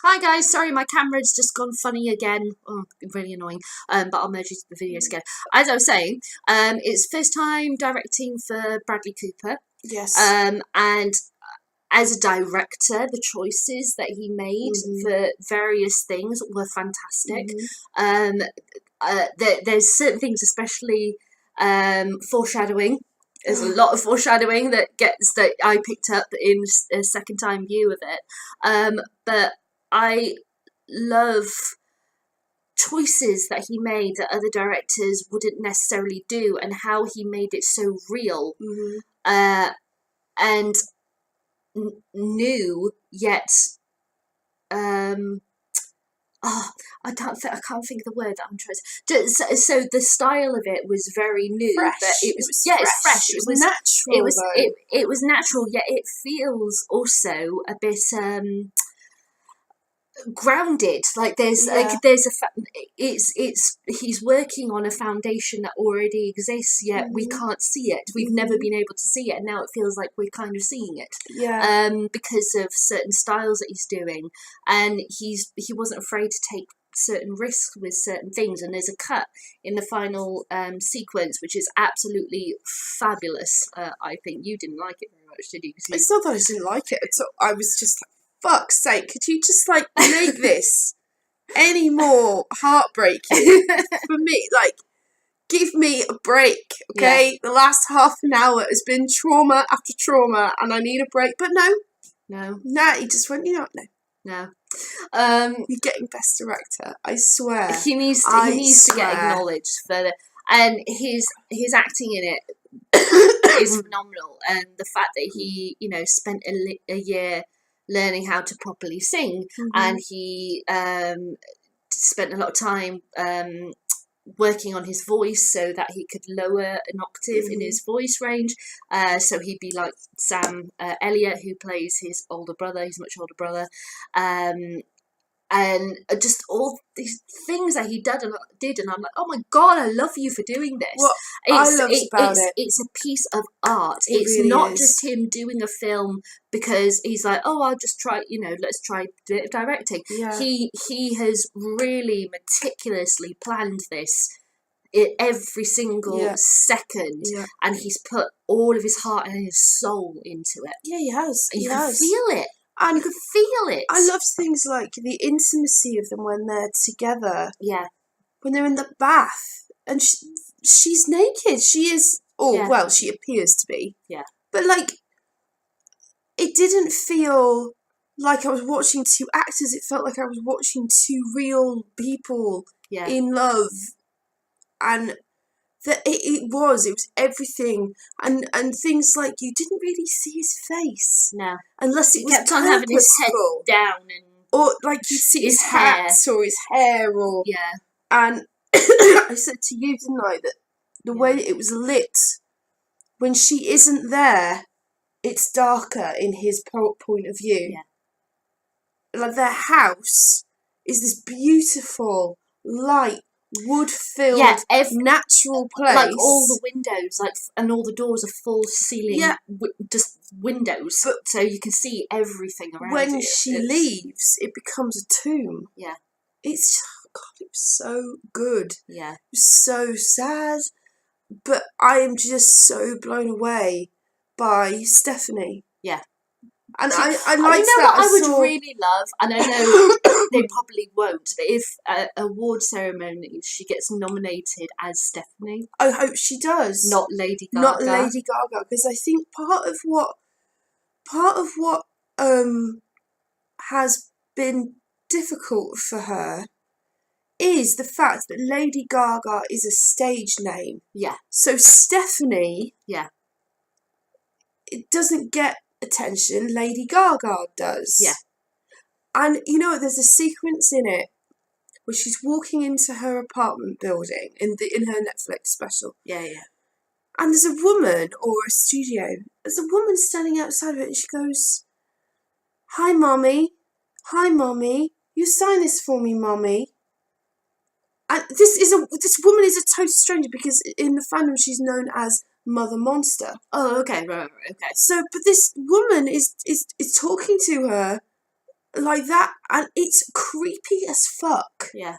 Hi guys, sorry my camera's just gone funny again. Oh, really annoying. But I'll merge it to the videos again. As I was saying, it's first time directing for Bradley Cooper. Yes. And as a director, the choices that he made for various things were fantastic. There's certain things, especially foreshadowing. There's a lot of foreshadowing that I picked up in a second time view of it. But I love choices that he made that other directors wouldn't necessarily do, and how he made it so real and new yet I can't think of the word that I'm trying to. So the style of it was very new. Fresh. But it was fresh. It's fresh. It was natural. It was natural, yet it feels also a bit grounded. Like he's working on a foundation that already exists, yet we can't see it. We've never been able to see it, and now it feels like we're kind of seeing it. Because of certain styles that he's doing, and he wasn't afraid to take certain risks with certain things. And there's a cut in the final sequence which is absolutely fabulous. I think you didn't like it very much, did you? It's not that I didn't like it at all. I was just like, fuck's sake, could you just make this any more heartbreaking for me? Like, give me a break, okay? The last half an hour has been trauma after trauma, and I need a break. But no, he just went, no. You're getting best director. I swear. He needs to get acknowledged further, and his acting in it is phenomenal, and the fact that he spent a year learning how to properly sing, and he spent a lot of time working on his voice so that he could lower an octave in his voice range, so he'd be like Sam Elliott, who plays his older brother. He's much older brother, and just all these things that he did, and I'm like, oh my god, I love you for doing this. What I love about it, it's a piece of art. It's really not is. Just him doing a film because he's like, oh, I'll just try, let's try a bit of directing. He has really meticulously planned this every single second, and he's put all of his heart and his soul into it. Yeah, he has. And you can feel it. And you can feel it. I love things like the intimacy of them when they're together. Yeah. When they're in the bath. And she's naked. She is... well, she appears to be. Yeah. But, it didn't feel like I was watching two actors. It felt like I was watching two real people in love. And... It was everything, and things like you didn't really see his face. No. Unless it was kept on having his head down, or like you see his hat or his hair, or and I said to you, didn't I, that the way it was lit when she isn't there, it's darker in his point of view. Like their house is this beautiful light, wood-filled, natural place. Like all the windows, and all the doors are full ceiling, just windows, so you can see everything around. When she leaves, it becomes a tomb. Yeah, it was so good. Yeah, it was so sad, but I am just so blown away by Stephanie. Yeah. And I like that. What I would really love, and I know they probably won't, but if award ceremony she gets nominated as Stephanie. I hope she does. Not Lady Gaga. Not Lady Gaga, because I think part of what has been difficult for her is the fact that Lady Gaga is a stage name. Yeah. So Stephanie, it doesn't get attention. Lady Gaga does. Yeah. And there's a sequence in it where she's walking into her apartment building in her Netflix special. Yeah. And there's a woman, or a studio, there's a woman standing outside of it, and she goes, Hi mommy, you sign this for me, mommy. And this woman is a total stranger, because in the fandom she's known as Mother Monster. Oh, okay, right, okay. So, but this woman is talking to her like that, and it's creepy as fuck. Yeah.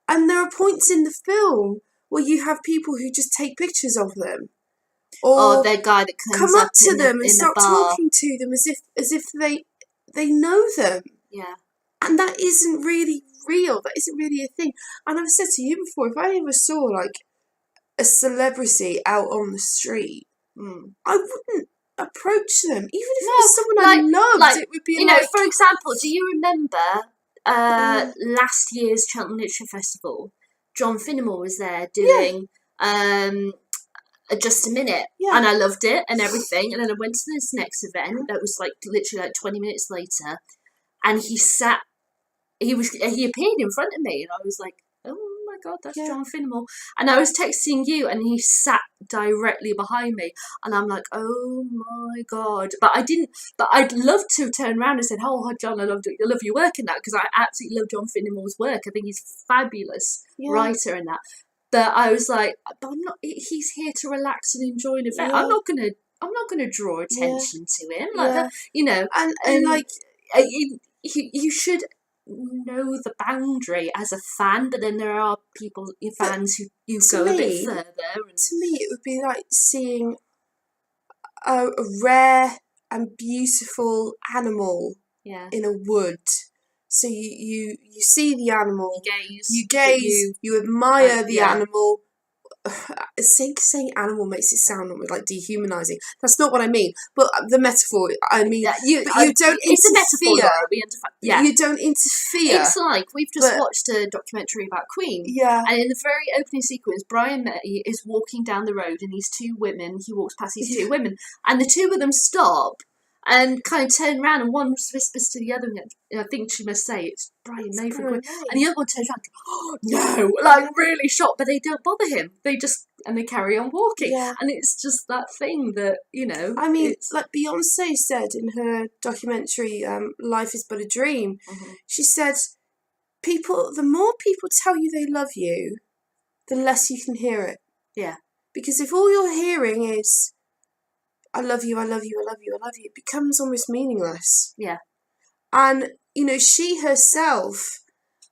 And there are points in the film where you have people who just take pictures of them, or the guy that come up to them and start talking to them as if they know them. Yeah. And that isn't really real. That isn't really a thing. And I've said to you before, if I ever saw like a celebrity out on the street, I wouldn't approach them, even if it was someone I loved. It would be for example, do you remember last year's Cheltenham Literature Festival? John Finnemore was there doing Just a Minute, and I loved it and everything. And then I went to this next event that was like literally like 20 minutes later, and he appeared in front of me, and I was like, oh my God, that's John Finnemore. And I was texting you, and he sat directly behind me, and I'm like, oh my God. But I'd love to turn around and say, oh John, I love your work in that, because I absolutely love John Finnemore's work. I think he's a fabulous writer in that. But I was like, but I'm not. He's here to relax and enjoy an event. I'm not gonna draw attention to him like that, and like you should know the boundary as a fan, but then there are fans who go a bit further. And to me, it would be like seeing a rare and beautiful animal in a wood. So you see the animal, you gaze, you admire the animal. Saying animal makes it sound like dehumanizing. That's not what I mean. But the metaphor, I mean, you don't it's interfere. A metaphor. You don't interfere. It's like we've just watched a documentary about Queen. Yeah. And in the very opening sequence, Brian May is walking down the road, and these two women, he walks past these two women, and the two of them stop and kind of turn around, and one whispers to the other, and I think she must say, it's Brian May from Queen. And the other one turns around and goes, oh, no, like really shocked, but they don't bother him. They carry on walking. Yeah. And it's just that thing that, I mean, like Beyonce said in her documentary, Life is But a Dream, she said, the more people tell you they love you, the less you can hear it. Yeah. Because if all you're hearing is, I love you, I love you, I love you, I love you, it becomes almost meaningless. Yeah. And, she herself,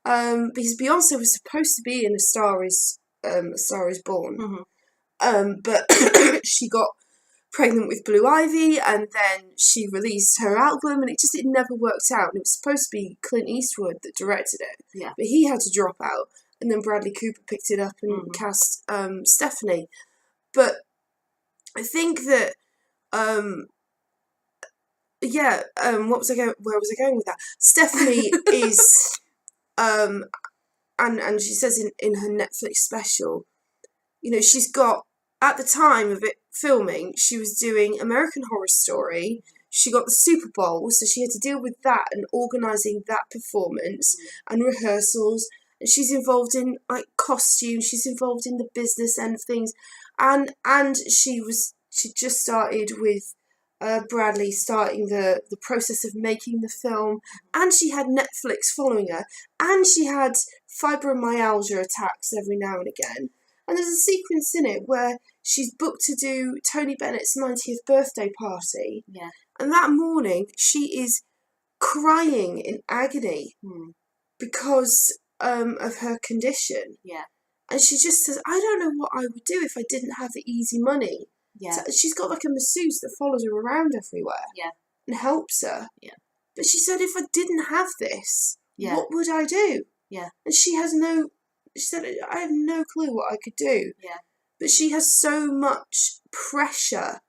because Beyonce was supposed to be in A Star Is Born, but she got pregnant with Blue Ivy, and then she released her album, and it never worked out. And it was supposed to be Clint Eastwood that directed it, but he had to drop out, and then Bradley Cooper picked it up and cast Stephanie. But I think that where was I going with that? Stephanie is and she says in her Netflix special, she's got, at the time of it filming, she was doing American Horror Story. She got the Super Bowl, so she had to deal with that and organising that performance and rehearsals. And she's involved in like costumes. She's involved in the business end of things, and she just started with Bradley, starting the process of making the film, and she had Netflix following her, and she had fibromyalgia attacks every now and again. And there's a sequence in it where she's booked to do Tony Bennett's 90th birthday party. Yeah. And that morning, she is crying in agony because of her condition. Yeah. And she just says, I don't know what I would do if I didn't have the easy money. Yeah. So she's got like a masseuse that follows her around everywhere. Yeah. And helps her. Yeah. But she said, if I didn't have this, what would I do? Yeah. And she said, I have no clue what I could do. Yeah. But she has so much pressure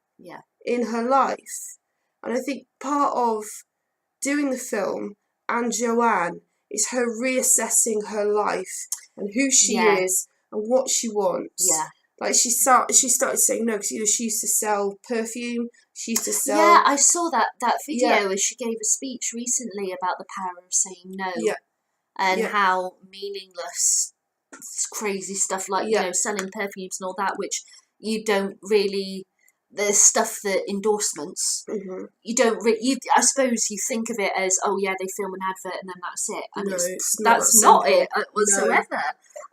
in her life. And I think part of doing the film and Joanne is her reassessing her life and who she is and what she wants. Yeah. Like she started saying no, because she used to sell perfume. She used to sell. Yeah, I saw that video where she gave a speech recently about the power of saying no. Yeah. And how meaningless, crazy stuff like selling perfumes and all that, which you don't really. There's stuff that endorsements. Mm-hmm. You don't. I suppose you think of it as, oh yeah, they film an advert and then that's it. And no, that's not it whatsoever.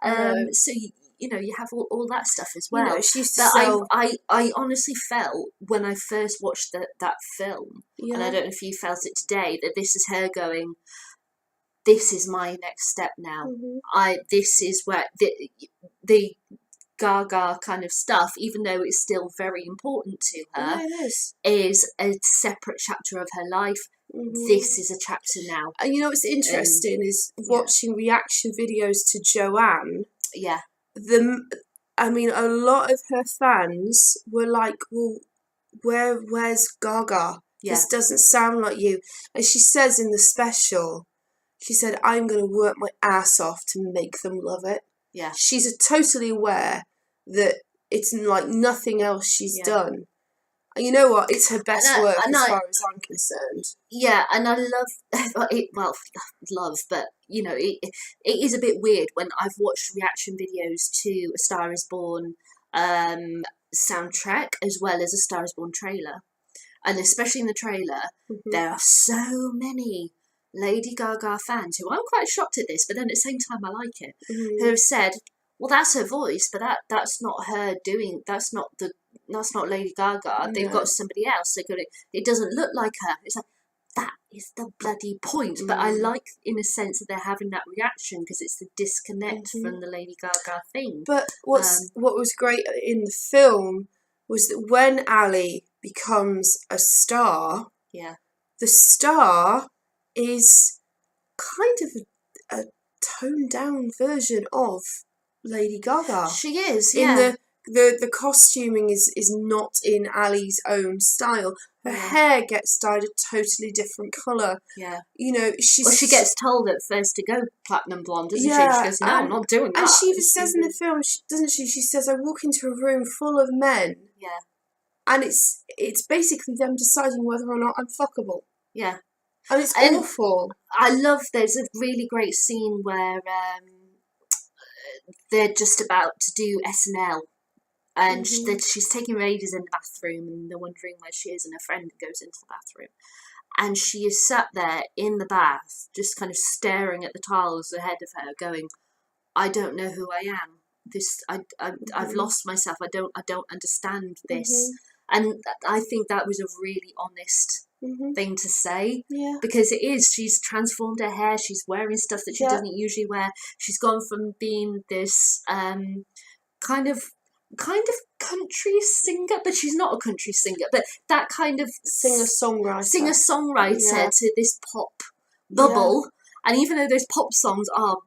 No. So you know, you have all that stuff as well. You know, she used to but sell... I honestly felt when I first watched that film, and I don't know if you felt it today, that this is her going, this is my next step now. This is where the Gaga kind of stuff, even though it's still very important to her, is a separate chapter of her life. This is a chapter now. And you know what's interesting is watching reaction videos to Joanne. Yeah. I mean, a lot of her fans were like, well, where's Gaga? This doesn't sound like you. And she says in the special, she said, I'm going to work my ass off to make them love it. Yeah. She's totally aware that it's like nothing else she's done. And you know what? It's her best work as far as I'm concerned. Yeah, and I love it. Well, love, but you know, it is a bit weird when I've watched reaction videos to A Star Is Born soundtrack as well as A Star Is Born trailer, and especially in the trailer, there are so many Lady Gaga fans who I'm quite shocked at this, but then at the same time I like it, who have said, well, that's her voice, but that's not her doing. That's not Lady Gaga. They've got somebody else. It doesn't look like her. It's like, that is the bloody point. But I like, in a sense, that they're having that reaction because it's the disconnect from the Lady Gaga thing. But what was great in the film was that when Ali becomes a star, the star is kind of a toned down version of Lady Gaga. She is, In the costuming is not in Ali's own style. Her hair gets dyed a totally different colour. Yeah. You know, she gets told at first to go platinum blonde, doesn't she? She goes, no, I'm not doing that. And she even says in the film, doesn't she? She says, I walk into a room full of men. Yeah. And it's basically them deciding whether or not I'm fuckable. Yeah. And it's awful. I love, there's a really great scene where they're just about to do SNL, and she's taking ages in the bathroom, and they're wondering where she is, and her friend goes into the bathroom, and she is sat there in the bath, just kind of staring at the tiles ahead of her, going, I don't know who I am. I've lost myself. I don't understand this. And I think that was a really honest thing to say, because it is. She's transformed her hair. She's wearing stuff that she doesn't usually wear. She's gone from being this kind of country singer, but she's not a country singer, but that kind of singer-songwriter to this pop bubble. And even though those pop songs are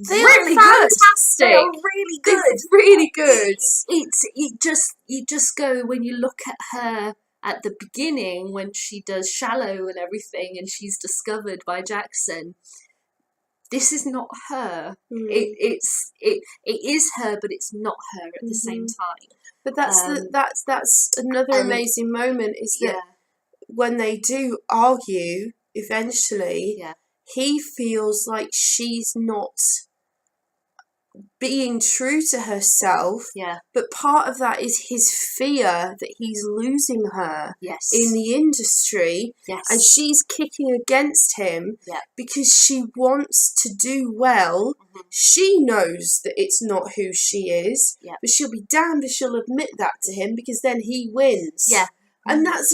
really fantastic, they are really good. They're really good. You just go, when you look at her at the beginning when she does Shallow and everything, and she's discovered by Jackson. This is not her. It is her, but it's not her at the same time. But that's another amazing moment, is that when they do argue, eventually, he feels like she's not being true to herself. But part of that is his fear that he's losing her in the industry. And she's kicking against him because she wants to do well. She knows that it's not who she is, but she'll be damned if she'll admit that to him, because then he wins. And that's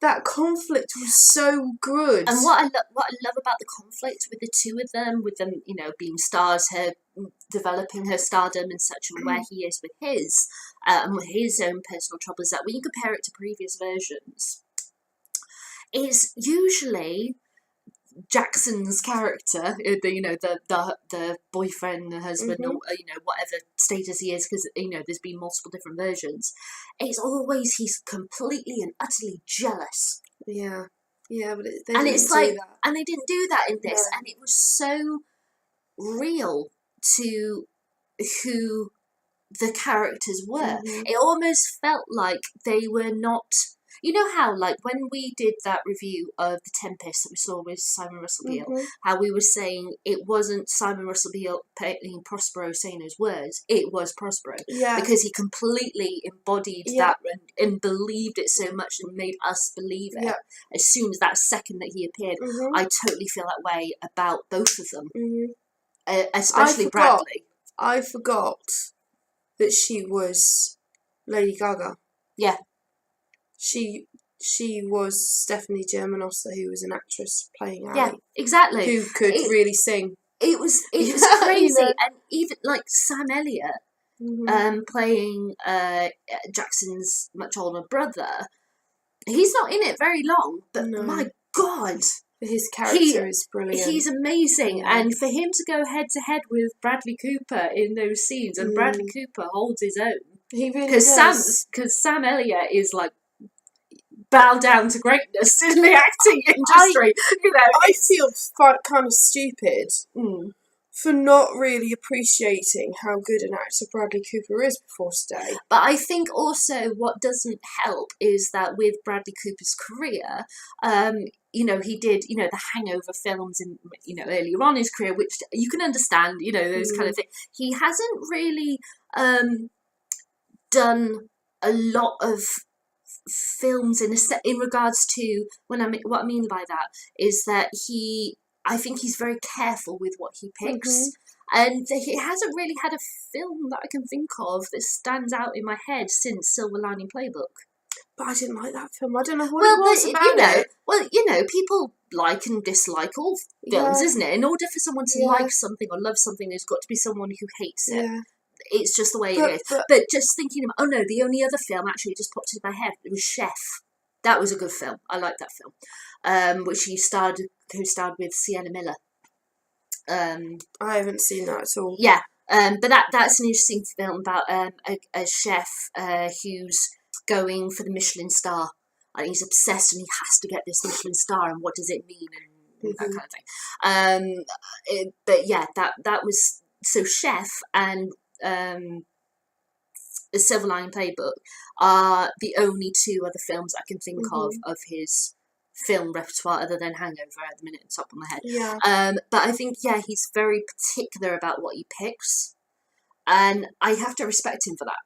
that conflict was so good. And what I love about the conflict with the two of them, with them, you know, being stars, her developing her stardom in such a where he is with his own personal troubles, that when you compare it to previous versions, is usually Jackson's character, the boyfriend, the husband, or whatever status he is, because there's been multiple different versions. It's always he's completely and utterly jealous. But they didn't do that in this, and it was so real to who the characters were. It almost felt like they were not. You know how, like, when we did that review of The Tempest that we saw with Simon Russell Beale, how we were saying it wasn't Simon Russell Beale putting Prospero saying those words, it was Prospero. Because he completely embodied that and believed it so much and made us believe it. As soon as that second that he appeared, I totally feel that way about both of them. Especially Bradley. I forgot that she was Lady Gaga. Yeah. She was Stephanie Germanotta, who was an actress playing Ali. Yeah, exactly. Who could really sing. It was crazy. You know? And even like Sam Elliott playing Jackson's much older brother, he's not in it very long, but my God, his character is brilliant. He's amazing. And for him to go head to head with Bradley Cooper in those scenes, and Bradley Cooper holds his own. He really does. Because Sam Elliott is like bow down to greatness in the acting industry. I feel kind of stupid for not really appreciating how good an actor Bradley Cooper is before today. But I think also what doesn't help is that with Bradley Cooper's career, he did, the Hangover films in, earlier on in his career, which you can understand, those kind of things. He hasn't really done a lot of films in regards to what I mean by that is that I think he's very careful with what he picks, and he hasn't really had a film that I can think of that stands out in my head since Silver Lining Playbook. But I didn't like that film. I don't know what it was about it. Well, people like and dislike all films, isn't it? In order for someone to like something or love something, there's got to be someone who hates it. Yeah. It's just the way it is. But just thinking about, the only other film actually just popped into my head. It was Chef. That was a good film. I liked that film. Which he starred with Sienna Miller. I haven't seen that at all. Yeah. But that's an interesting film about a chef who's going for the Michelin star. And he's obsessed and he has to get this Michelin star, and what does it mean, and that kind of thing. But yeah, that was so Chef and the Silver Lining Playbook are the only two other films I can think of his film repertoire other than Hangover at the minute, top of my head. Yeah. But I think he's very particular about what he picks, and I have to respect him for that.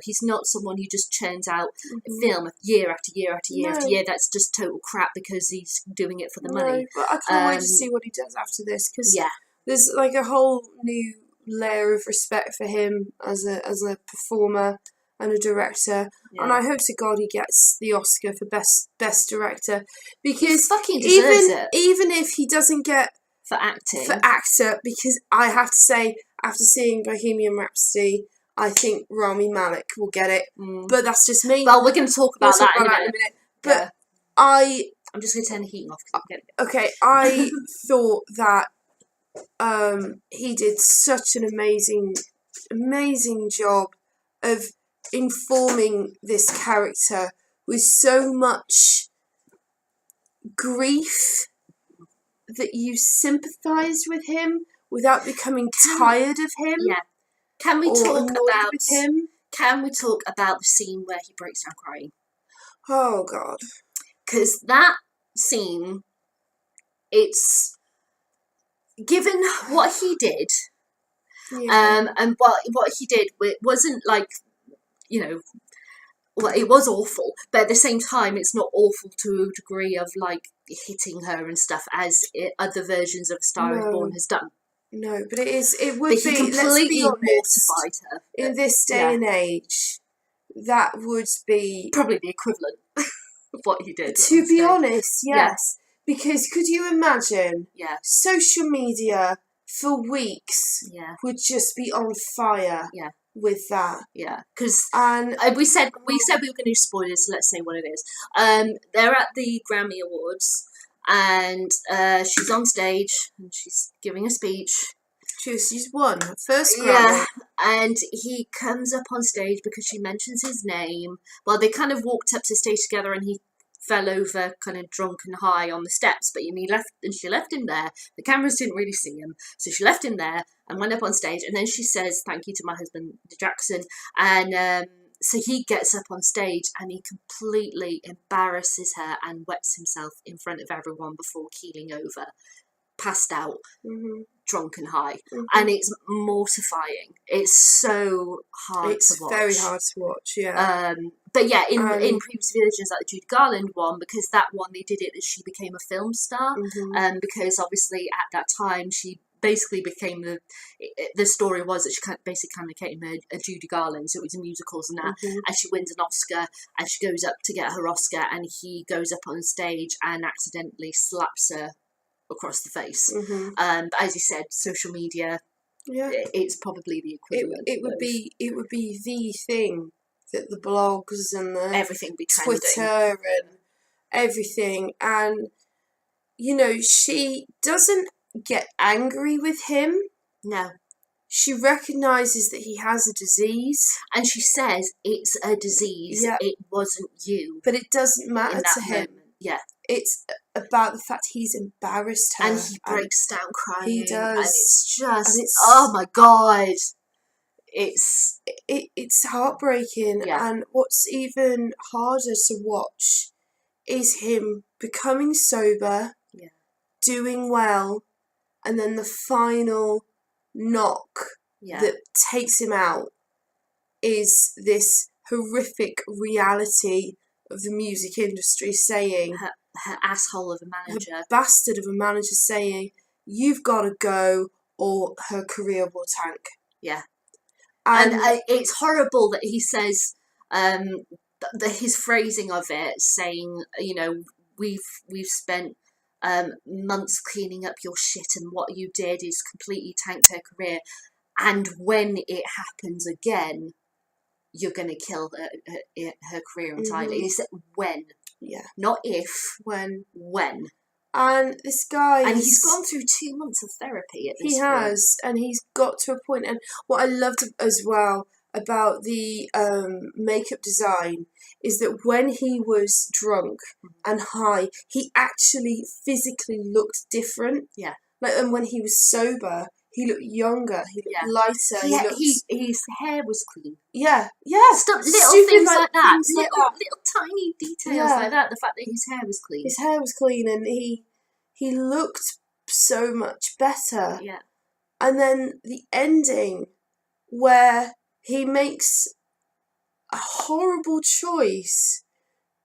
He's not someone who just churns out a film year after year after year after year. That's just total crap because he's doing it for the money. But I can't wait to see what he does after this, because there's like a whole new layer of respect for him as a performer and a director, and I hope to God he gets the Oscar for best director, because fucking deserves it. Even if he doesn't get for actor, because I have to say, after seeing Bohemian Rhapsody, I think Rami Malek will get it, but that's just me. Well, we're going to talk about that in a minute. But I'm just going to turn the heating off because I'm getting it. Okay, I thought that he did such an amazing job of informing this character with so much grief that you sympathised with him without becoming tired of him. Yeah. Can we talk about him? Can we talk about the scene where he breaks down crying? Oh God. Because that scene, it's given what he did, and what he did, it wasn't like, well, it was awful, but at the same time, it's not awful to a degree of like hitting her and stuff as other versions of Star is Born has done. No, but it would be completely mortified her in this day and age. That would be probably the equivalent of what he did. To be honest, yes. Because could you imagine? Yeah. Social media for weeks. Yeah. Would just be on fire. Yeah. With that. Yeah. Because we said we were going to do spoilers, so let's say what it is. They're at the Grammy Awards, and she's on stage and she's giving a speech. She's won her first Grammy. Yeah, and he comes up on stage because she mentions his name. Well, they kind of walked up to stage together, and he fell over kind of drunk and high on the steps, but she left him there. The cameras didn't really see him, so she left him there and went up on stage, and then she says thank you to my husband Jackson, and so he gets up on stage and he completely embarrasses her and wets himself in front of everyone before keeling over, passed out, drunk and high, and it's mortifying. It's so hard to watch. It's very hard to watch, yeah. But yeah, in previous versions, like the Judy Garland one, because that one they did it that she became a film star, because obviously at that time she basically became the story was that she basically became a Judy Garland, so it was musicals and that, and she wins an Oscar, and she goes up to get her Oscar, and he goes up on stage and accidentally slaps her across the face. But as you said, social media, it's probably the equivalent. It would be the thing that the blogs and the everything be trending. Twitter and everything, and you know, she doesn't get angry with him. No. She recognises that he has a disease. And she says, it's a disease, it wasn't you. But it doesn't matter to him. Yeah. It's about the fact he's embarrassed her. And he breaks down crying. He does. And it's just, oh my God. It's heartbreaking. Yeah. And what's even harder to watch is him becoming sober, doing well, and then the final knock that takes him out is this horrific reality of the music industry saying, her asshole of a manager, her bastard of a manager saying, you've got to go or her career will tank. Yeah. And it's horrible that he says, his phrasing of it, saying, you know, we've spent months cleaning up your shit, and what you did is completely tanked her career, and when it happens again, you're going to kill her career entirely. And he said when, not if, when. And this guy, and he's gone through 2 months of therapy at this point. He has, and he's got to a point. And what I loved as well about the makeup design is that when he was drunk and high, he actually physically looked different. Yeah. Like, and when he was sober, he looked younger, he looked lighter. His hair was clean. Yeah. Little things like that. Little tiny details like that. The fact that his hair was clean. His hair was clean, and he looked so much better. Yeah. And then the ending, where he makes a horrible choice,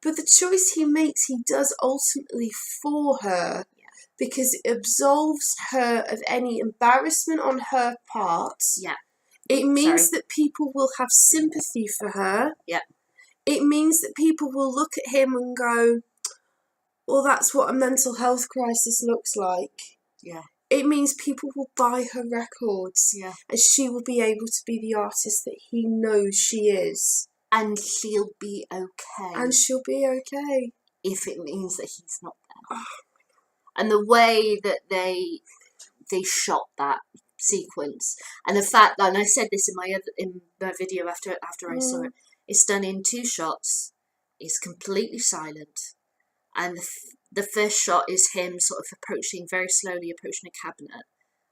but the choice he makes, he does ultimately for her, because it absolves her of any embarrassment on her part. Yeah. It means that people will have sympathy for her. Yeah. It means that people will look at him and go, well, that's what a mental health crisis looks like. Yeah. It means people will buy her records. Yeah. And she will be able to be the artist that he knows she is. And she'll be okay. And she'll be okay. If it means that he's not there. And the way that they shot that sequence, and the fact that, and I said this in my video after I saw it, it's done in 2 shots. It's completely silent, and the first shot is him sort of very slowly approaching a cabinet,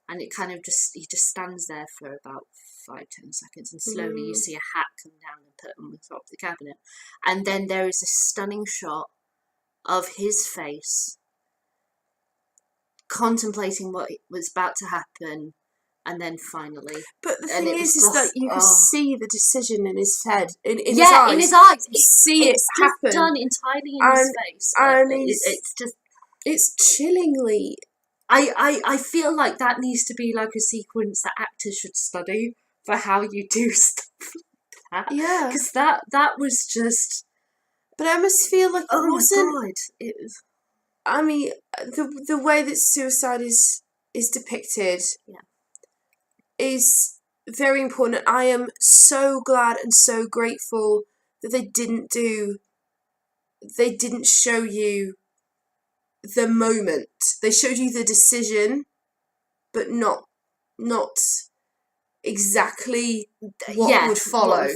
and it kind of he just stands there for about 5-10 seconds, and slowly you see a hat come down and put on the top of the cabinet, and then there is a stunning shot of his face contemplating what was about to happen, and then finally. But the thing is that you can see the decision in his head, in his eyes. In his eyes. You see it happen. It's done entirely in his face. And it's chillingly. I feel like that needs to be like a sequence that actors should study for how you do stuff like that. Yeah. Because that was just. But I must feel like oh my God, it was. I mean, the way that suicide is depicted is very important. I am so glad and so grateful that they didn't show you the moment. They showed you the decision, but not exactly what would follow.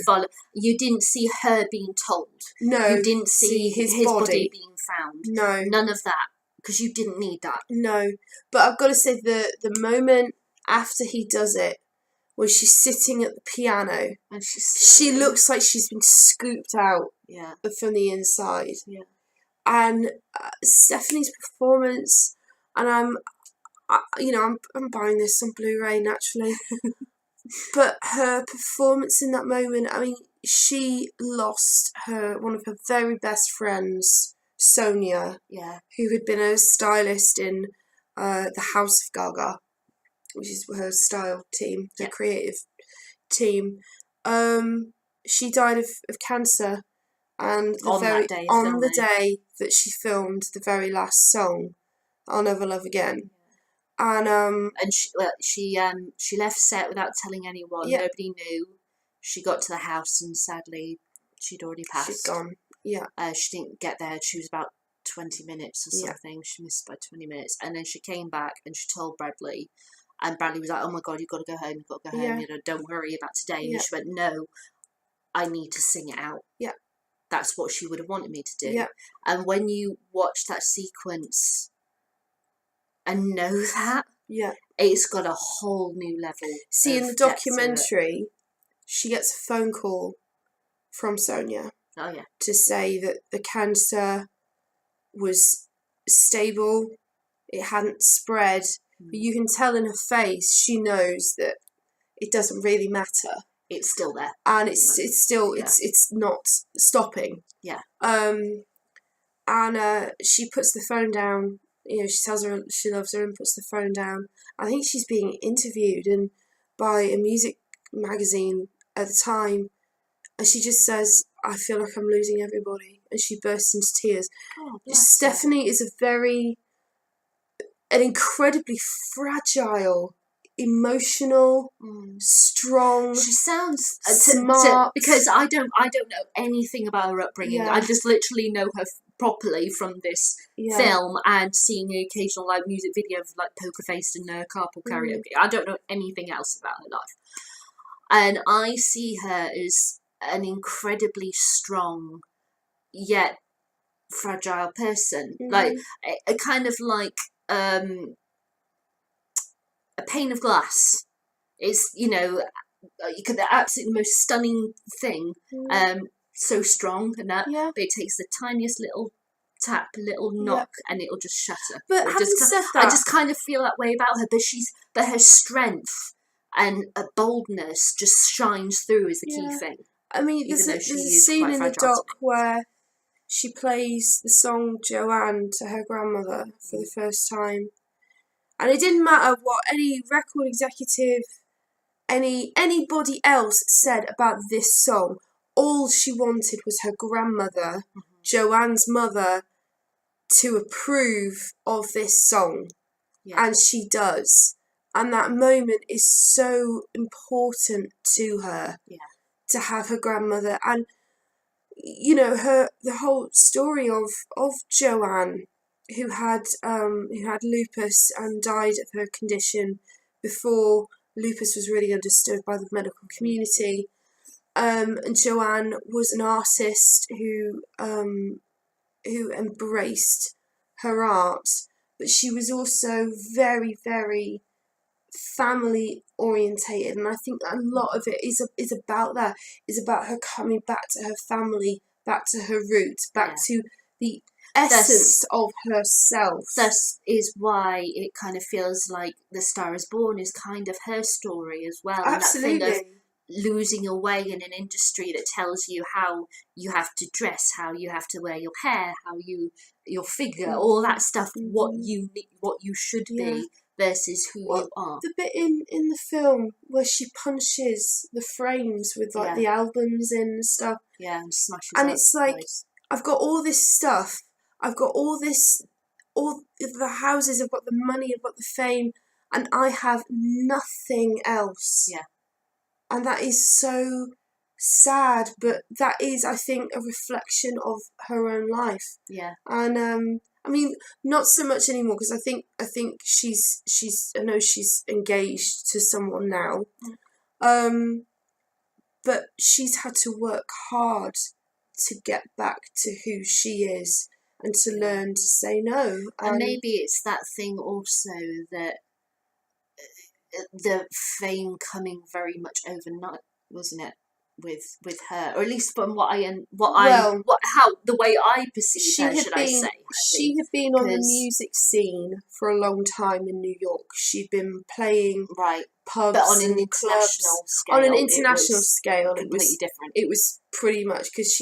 You didn't see her being told. No. You didn't see his body being found. No. None of that, because you didn't need that. No. But I've got to say, the moment after he does it, when she's sitting at the piano, and she looks like she's been scooped out from the inside. Yeah. And Stephanie's performance, and I'm buying this on Blu-ray naturally. But her performance in that moment, I mean, she lost one of her very best friends, Sonia, who had been a stylist in the House of Gaga. which is her style team, her creative team. She died of cancer, and on the day that she filmed the very last song, "I'll Never Love Again," and she left set without telling anyone. Yeah. Nobody knew. She got to the house and sadly she'd already passed. She'd gone. Yeah. She didn't get there. She was about 20 minutes or something. Yeah. She missed by 20 minutes, and then she came back and she told Bradley. And Bradley was like, "Oh my God, you've got to go home. You've got to go home. You know, don't worry about today." And she went, "No, I need to sing it out." Yeah. That's what she would have wanted me to do. Yeah. And when you watch that sequence and know that, it's got a whole new level. See, in the documentary, she gets a phone call from Sonia. Oh, yeah. To say that the cancer was stable, it hadn't spread. But you can tell in her face, she knows that it doesn't really matter. It's still there, and it's still it's not stopping. Yeah. And she puts the phone down. You know, she tells her she loves her and puts the phone down. I think she's being interviewed and by a music magazine at the time, and she just says, "I feel like I'm losing everybody," and she bursts into tears. Oh, Stephanie is an incredibly fragile, emotional, strong. She sounds smart. Because I don't know anything about her upbringing. I just literally know her properly from this film and seeing an occasional like music video of like Poker Face and carpool karaoke. I don't know anything else about her life, and I see her as an incredibly strong yet fragile person, like a kind of like. A pane of glass. It's, you know, the absolutely most stunning thing. So strong and that, but it takes the tiniest little tap, little knock, and it'll just shatter. But having said that, I just kind of feel that way about her. But her strength and boldness just shines through is the key thing. I mean, there's a scene in the doc where she plays the song Joanne to her grandmother for the first time. And it didn't matter what any record executive, anybody else said about this song. All she wanted was her grandmother, Joanne's mother, to approve of this song. Yeah. And she does. And that moment is so important to her. Yeah. To have her grandmother. And you know, the whole story of Joanne, who had lupus and died of her condition before lupus was really understood by the medical community. And Joanne was an artist who embraced her art, but she was also very, very family orientated, and I think a lot of it is about that. Is about her coming back to her family, back to her roots, back to the essence of herself. Thus is why it kind of feels like The Star Is Born is kind of her story as well. Absolutely. And that thing of losing your way in an industry that tells you how you have to dress, how you have to wear your hair, your figure, all that stuff, what you should be versus who you are. The bit in the film where she punches the frames with like the albums in and stuff. Yeah, and smashes and it's like, I've got all this stuff, I've got all the houses, I've got the money, I've got the fame, and I have nothing else. Yeah. And that is so sad, but that is, I think, a reflection of her own life. Yeah. And I mean, not so much anymore, because I think she's I know she's engaged to someone now. But she's had to work hard to get back to who she is and to learn to say no. And maybe it's that thing also that the fame coming very much overnight, wasn't it? With her, or at least from the way I perceive her, should I say? She had been on the music scene for a long time in New York. She'd been playing pubs but on an and international clubs. scale. On an international scale, completely different. It was pretty much because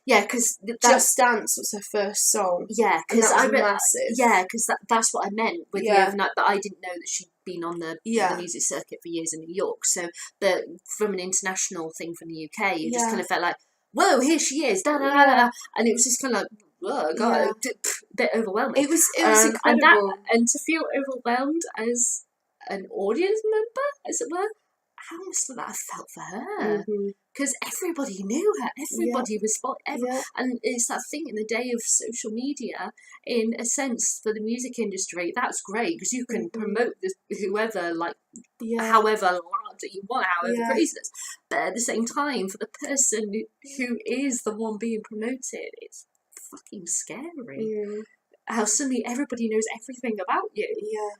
because Just Dance was her first song. Yeah, because massive. Yeah, because that's what I meant with the overnight. But I didn't know that she'd been on the music circuit for years in New York. So, but from an international thing from the UK, you just kind of felt like, whoa, here she is, da da da da, and it was just kind of like, oh god, a bit overwhelming. It was incredible, and to feel overwhelmed as an audience member, as it were. How must that have felt for her? Because everybody knew her, everybody was and it's that thing in the day of social media. In a sense, for the music industry, that's great because you can promote whoever, like however loud that you want, however crazy it is. But at the same time, for the person who is the one being promoted, it's fucking scary. How suddenly everybody knows everything about you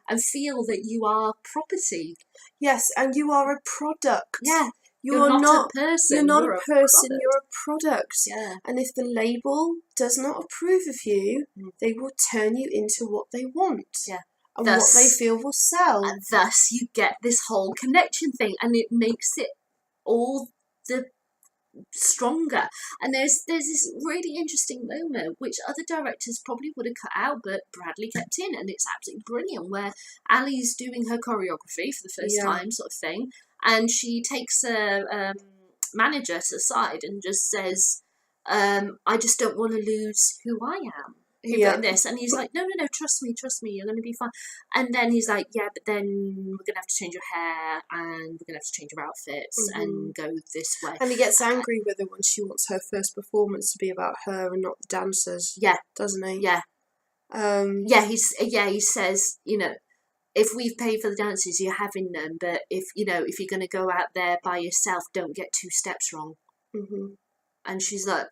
and feel that you are property. Yes, and you are a product. Yeah. You're not a person. You're not a person, product. you're a product. Yeah. And if the label does not approve of you, they will turn you into what they want. Yeah. And what they feel will sell. And thus you get this whole connection thing, and it makes it all the stronger. And there's this really interesting moment which other directors probably would have cut out, but Bradley kept in, and it's absolutely brilliant, where Ali's doing her choreography for the first time, sort of thing, and she takes a manager to the side and just says, I just don't want to lose who I am. This, and he's like, no, trust me, you're going to be fine. And then he's like, yeah, but then we're going to have to change your hair, and we're going to have to change your outfits and go this way. And he gets angry with her when she wants her first performance to be about her and not the dancers. Yeah, doesn't he? Yeah. He says, if we've paid for the dances, you're having them, but if you're going to go out there by yourself, don't get 2 steps wrong. And she's like,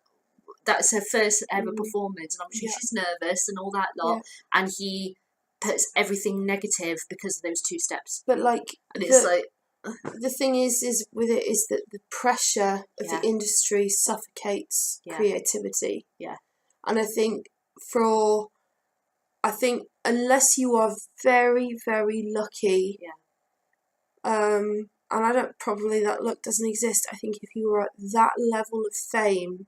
that's her first ever performance, and I'm sure she's nervous and all that lot, and he puts everything negative because of those 2 steps. But and it's the thing is with it is that the pressure of the industry suffocates creativity. Yeah. And I think unless you are very, very lucky, and that luck doesn't exist. I think if you are at that level of fame,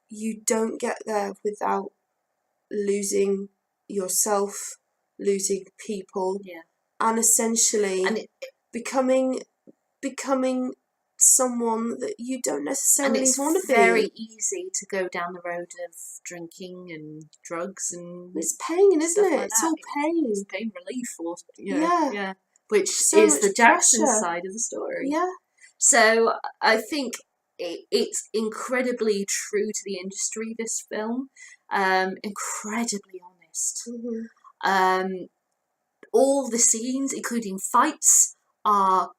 you don't get there without losing yourself, losing people, and essentially becoming someone that you don't necessarily want to be. It's very easy to go down the road of drinking and drugs, and it's pain, isn't it? It's all pain. It's pain relief, which is the Jackson side of the story. Yeah. So I think it's incredibly true to the industry, this film. Incredibly honest. All the scenes, including fights, are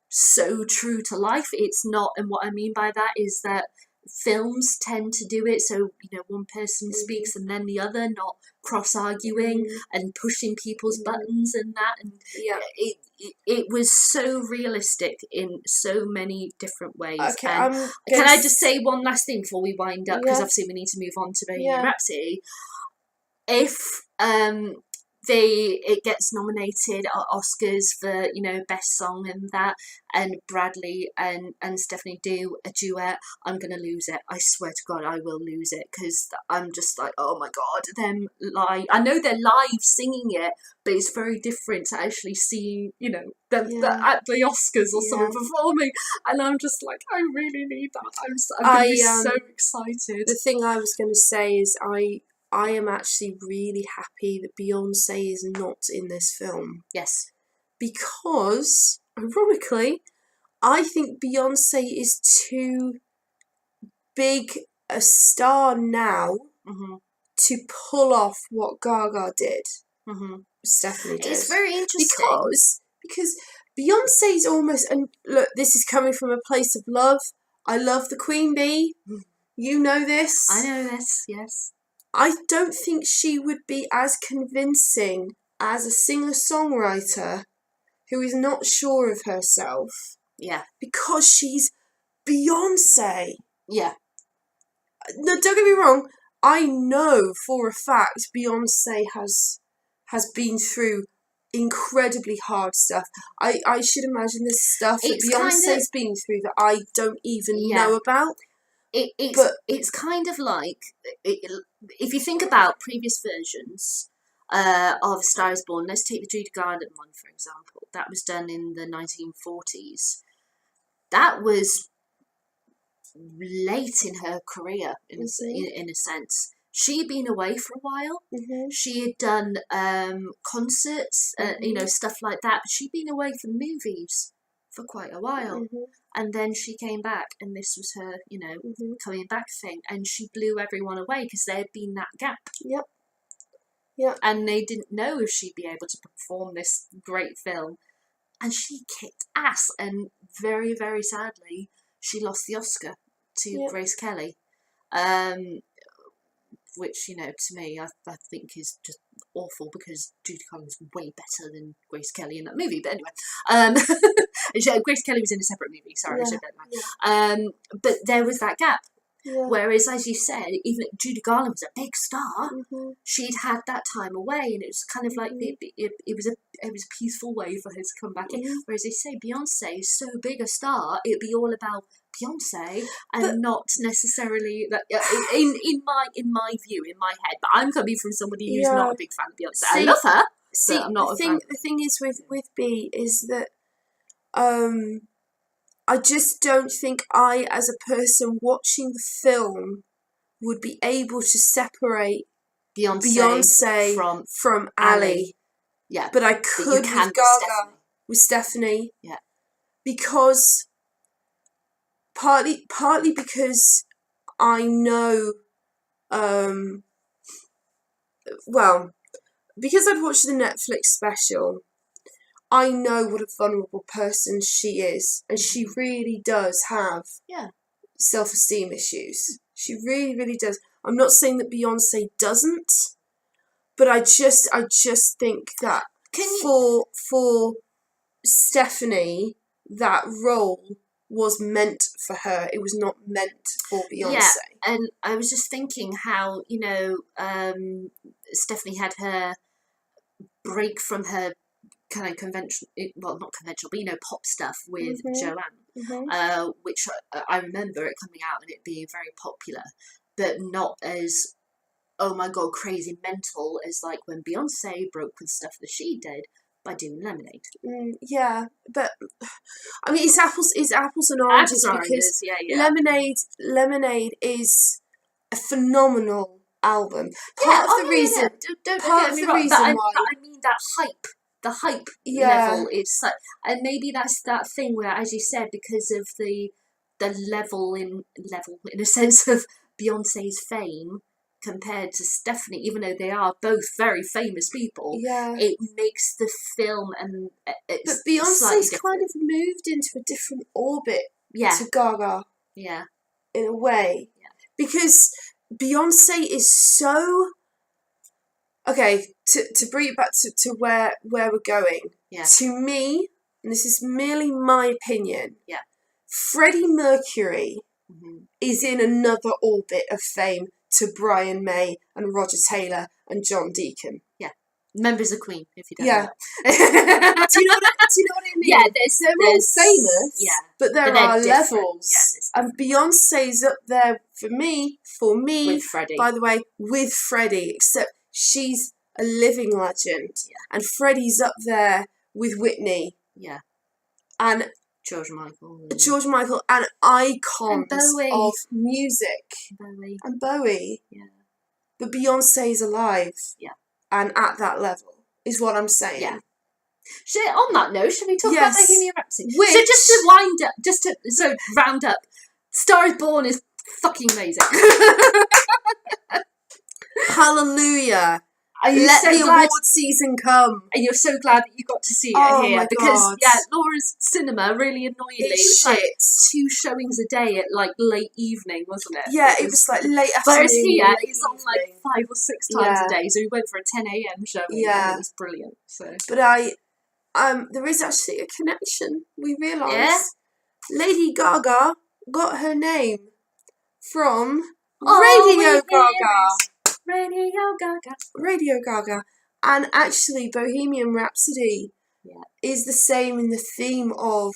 so true to life. It's not, and what I mean by that is that films tend to do it so one person speaks and then the other, not cross arguing and pushing people's buttons and that, and it was so realistic in so many different ways. Okay, can I just say one last thing before we wind up, because obviously we need to move on to Bohemian Rhapsody. If it gets nominated at Oscars for best song and that, and Bradley and Stephanie do a duet, I'm gonna lose it. I swear to God, I will lose it, because I'm just like, oh my God, them live. I know they're live singing it, but it's very different to actually see them at the Oscars or someone performing, and I'm just like, I really need that. I'm gonna be so excited. The thing I was gonna say is I am actually really happy that Beyonce is not in this film. Yes. Because, ironically, I think Beyonce is too big a star now to pull off what Gaga did. Stephanie did. It's very interesting. Because Beyonce's almost, and look, this is coming from a place of love. I love the Queen Bee. You know this. I know this, yes. I don't think she would be as convincing as a singer-songwriter who is not sure of herself. Yeah. Because she's Beyonce. Yeah. No, don't get me wrong. I know for a fact Beyonce has been through incredibly hard stuff. I should imagine there's stuff that Beyonce's been through that I don't even know about. It's kind of like, if you think about previous versions of A Star Is Born, let's take the Judy Garland one, for example. That was done in the 1940s. That was late in her career, in a sense. She'd been away for a while. She had done concerts, stuff like that. But she'd been away from movies for quite a while. And then she came back, and this was her, coming back thing. And she blew everyone away because there had been that gap. Yep. And they didn't know if she'd be able to perform this great film. And she kicked ass. And very, very sadly, she lost the Oscar to Grace Kelly. Which, to me, I think is just awful, because Judy Garland's way better than Grace Kelly in that movie. But anyway, Grace Kelly was in a separate movie. Sorry, I said that. But there was that gap. Whereas, as you said, even Judy Garland was a big star. She'd had that time away, and it was kind of like it was a peaceful way for her to come back in. Whereas they say Beyonce is so big a star, it'd be all about Beyonce and not necessarily like in my view, in my head. But I'm coming from somebody who's not a big fan of Beyonce. I love her. I'm not the thing is with B is that I just don't think I, as a person watching the film, would be able to separate Beyonce from Ali. Yeah, but I could with Gaga, with Stephanie. Yeah, because partly because I know, because I've watched the Netflix special, I know what a vulnerable person she is, and she really does have self-esteem issues. She really, really does. I'm not saying that Beyonce doesn't, but I just think that for Stephanie, that role was meant for her. It was not meant for Beyonce. Yeah, and I was just thinking how, Stephanie had her break from her kind of conventional, well, not conventional, but pop stuff with Joanne, which I remember it coming out and it being very popular, but not as, oh my god, crazy mental as like when Beyonce broke with stuff that she did by doing Lemonade. Yeah, but I mean, it's apples and oranges, because Lemonade is a phenomenal album. Part of the reason why I mean that hype. The hype level is such, and maybe that's that thing where, as you said, because of the level in a sense of Beyonce's fame compared to Stephanie, even though they are both very famous people, it makes the film and but Beyonce's kind of moved into a different orbit to Gaga. Yeah, in a way, because Beyonce is so. Okay, to bring it back to where we're going. Yeah. To me, and this is merely my opinion. Yeah. Freddie Mercury is in another orbit of fame to Brian May and Roger Taylor and John Deacon. Yeah. Members of Queen, if you don't know. Do you know what I mean? Yeah, they're all famous, but there are levels. Yeah, and Beyonce's up there for me, with Freddie. By the way, with Freddie, except she's a living legend. Yeah. And Freddie's up there with Whitney. Yeah. And George Michael and icons of music. And Bowie. Yeah. But Beyonce's alive. Yeah. And at that level is what I'm saying. Yeah. On that note, should we talk about Bohemian Rhapsody? So just to wind up, round up, Star Is Born is fucking amazing. Hallelujah. Let the award season come. And you're so glad that you got to see it here. Because, Laura's cinema, really annoyingly, it was like 2 showings a day at like late evening, wasn't it? Yeah, it was like late afternoon. Whereas here, it's on like 5 or 6 times a day. So we went for a 10 a.m. showing and it was brilliant. So. But there is actually a connection, we realise. Yeah? Lady Gaga got her name from Radio Gaga. Radio Gaga. Radio Gaga. And actually, Bohemian Rhapsody is the same in the theme of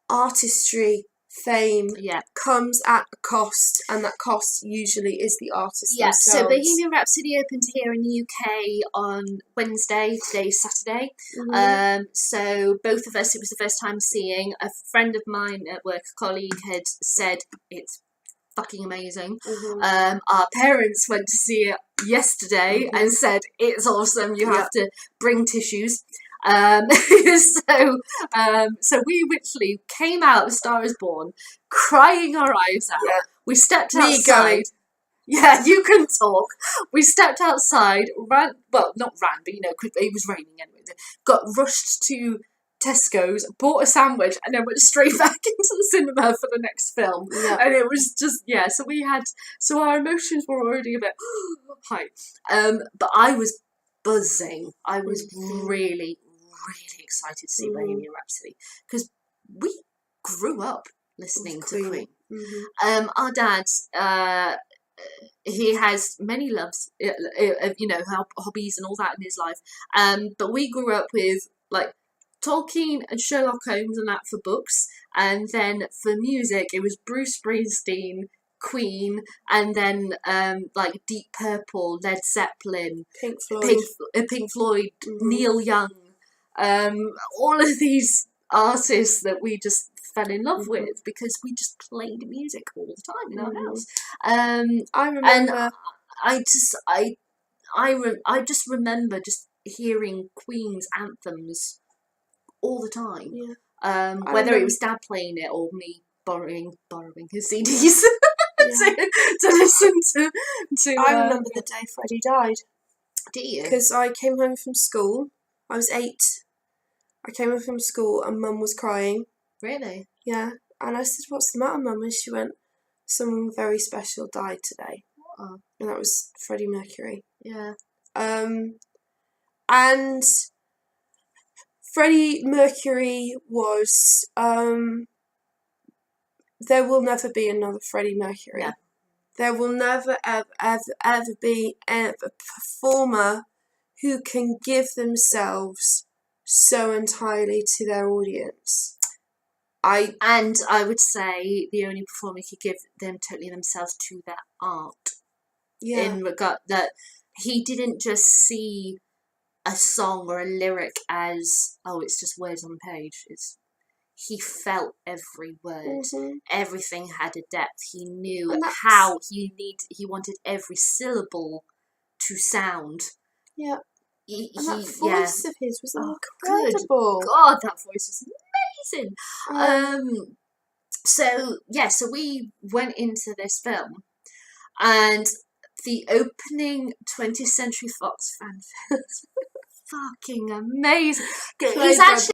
artistry. Fame comes at a cost, and that cost usually is the artist themselves. So Bohemian Rhapsody opened here in the UK on Wednesday. Today's Saturday. So both of us, it was the first time seeing. A friend of mine at work, a colleague, had said it's fucking amazing. Our parents went to see it yesterday and said it's awesome. You have to bring tissues. So we literally came out of Star Is Born crying our eyes out. We stepped outside. Yeah, you can talk. We stepped outside, not ran, but it was raining anyway. Got rushed to Tesco's, bought a sandwich, and then went straight back into the cinema for the next film. And it was just, so our emotions were already a bit high. But I was buzzing. I was really excited to see Bohemian Rhapsody, because we grew up listening to Queen. Our dad, he has many loves, hobbies and all that in his life. But we grew up with like Tolkien and Sherlock Holmes and that for books, and then for music it was Bruce Springsteen, Queen, and then like Deep Purple, Led Zeppelin, Pink Floyd, Neil Young. All of these artists that we just fell in love with because we just played music all the time in our house. I remember, and I just remember just hearing Queen's anthems all the time. Whether it was Dad playing it or me borrowing his CDs to listen to. I remember the day Freddie died. Do you? Because I came home from school. I was 8. I came home from school and Mum was crying. Really? Yeah. And I said, "What's the matter, Mum?" And she went, "Someone very special died today." Oh. And that was Freddie Mercury. Yeah. And Freddie Mercury was, there will never be another Freddie Mercury. Yeah. There will never, ever be a performer who can give themselves so entirely to their audience. I would say the only performer who could give them totally themselves to their art. Yeah. In regard that he didn't just see a song or a lyric as, oh, it's just words on a page. He felt every word. Everything had a depth. He knew how he wanted every syllable to sound. Yeah. And that voice of his was incredible. Good God, that voice was amazing. So we went into this film, and the opening 20th Century Fox fanfare was fucking amazing. He's actually